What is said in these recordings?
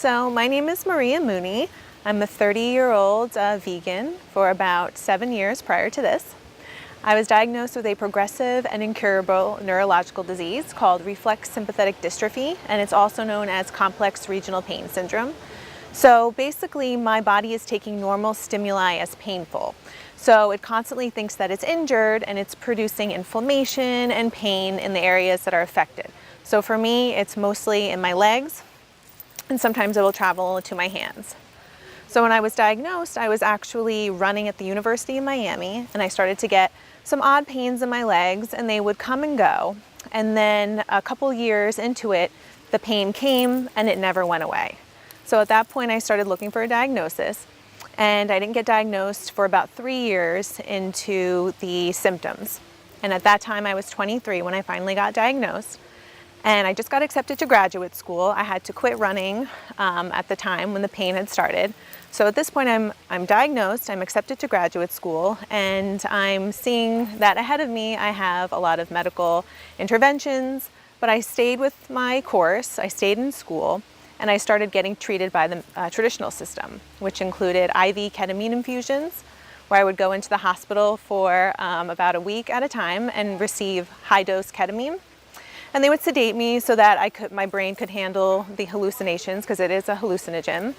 So my name is Maria Mooney. I'm a 30-year-old vegan for about 7 years prior to this. I was diagnosed with a progressive and incurable neurological disease called Reflex Sympathetic Dystrophy, and it's also known as complex regional pain syndrome. So basically, my body is taking normal stimuli as painful. So it constantly thinks that it's injured and it's producing inflammation and pain in the areas that are affected. So for me, it's mostly in my legs, and sometimes it will travel to my hands. So when I was diagnosed, I was actually running at the University of Miami, and I started to get some odd pains in my legs, and they would come and go. And then a couple years into it, the pain came and it never went away. So at that point, I started looking for a diagnosis, and I didn't get diagnosed for about 3 years into the symptoms. And at that time, I was 23 when I finally got diagnosed. And I just got accepted to graduate school. I had to quit running at the time when the pain had started. So at this point, I'm diagnosed, I'm accepted to graduate school, and I'm seeing that ahead of me I have a lot of medical interventions, but I stayed with my course, I stayed in school, and I started getting treated by the traditional system, which included IV ketamine infusions, where I would go into the hospital for about a week at a time and receive high-dose ketamine. And they would sedate me so that my brain could handle the hallucinations, because it is a hallucinogen.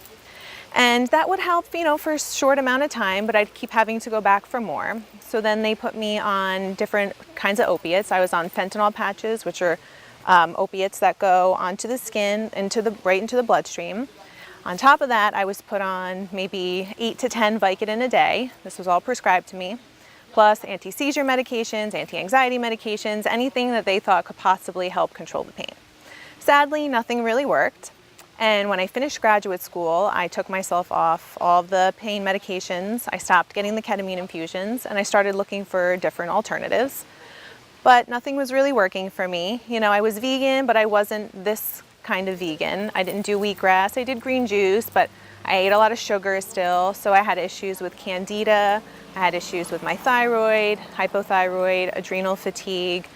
And that would help, for a short amount of time, but I'd keep having to go back for more. So then they put me on different kinds of opiates. I was on fentanyl patches, which are opiates that go onto the skin, right into the bloodstream. On top of that, I was put on maybe 8 to 10 Vicodin a day. This was all prescribed to me, plus anti-seizure medications, anti-anxiety medications, anything that they thought could possibly help control the pain. Sadly, nothing really worked. And when I finished graduate school, I took myself off all of the pain medications. I stopped getting the ketamine infusions, and I started looking for different alternatives. But nothing was really working for me. I was vegan, but I wasn't this kind of vegan. I didn't do wheatgrass. I did green juice, but I ate a lot of sugar still. So I had issues with candida. I had issues with my thyroid, hypothyroid, adrenal fatigue.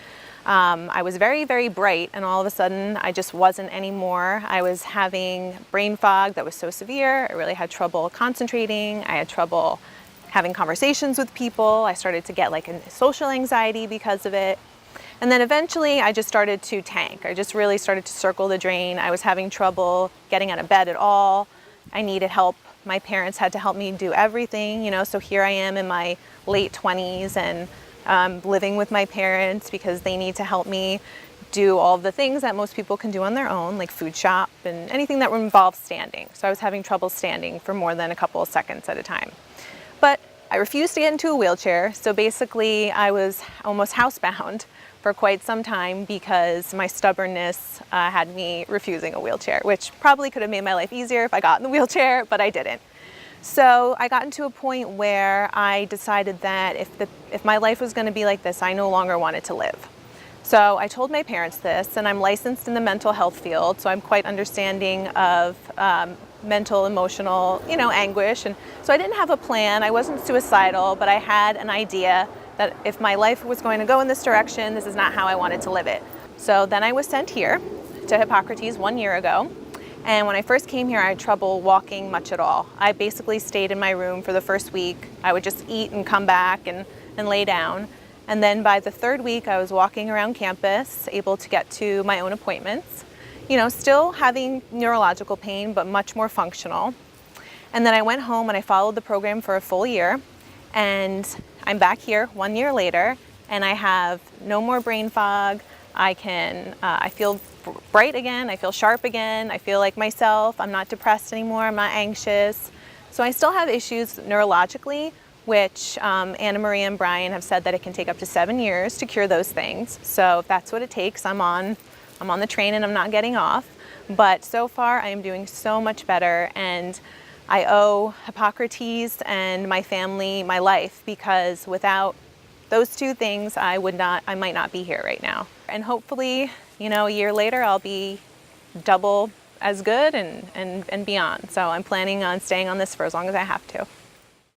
I was very, very bright, and all of a sudden I just wasn't anymore. I was having brain fog that was so severe. I really had trouble concentrating. I had trouble having conversations with people. I started to get a social anxiety because of it. And then eventually I just started to tank. I just really started to circle the drain. I was having trouble getting out of bed at all. I needed help. My parents had to help me do everything, so here I am in my late 20s and living with my parents because they need to help me do all the things that most people can do on their own, like food shop and anything that involves standing. So I was having trouble standing for more than a couple of seconds at a time. But I refused to get into a wheelchair, so basically I was almost housebound for quite some time because my stubbornness had me refusing a wheelchair, which probably could have made my life easier if I got in the wheelchair, but I didn't. So I got into a point where I decided that if my life was going to be like this, I no longer wanted to live. So I told my parents this, and I'm licensed in the mental health field, so I'm quite understanding of mental, emotional, anguish. And so I didn't have a plan. I wasn't suicidal, but I had an idea that if my life was going to go in this direction, this is not how I wanted to live it. So then I was sent here to Hippocrates 1 year ago. And when I first came here, I had trouble walking much at all. I basically stayed in my room for the first week. I would just eat and come back and lay down. And then by the third week, I was walking around campus, able to get to my own appointments. Still having neurological pain, but much more functional. And then I went home and I followed the program for a full year. And I'm back here 1 year later, and I have no more brain fog. I feel bright again, I feel sharp again, I feel like myself, I'm not depressed anymore, I'm not anxious. So I still have issues neurologically, which Anna Maria and Brian have said that it can take up to 7 years to cure those things. So if that's what it takes, I'm on the train and I'm not getting off. But so far I am doing so much better, and I owe Hippocrates and my family my life, because without those two things, I might not be here right now. And hopefully, a year later, I'll be double as good and beyond. So I'm planning on staying on this for as long as I have to.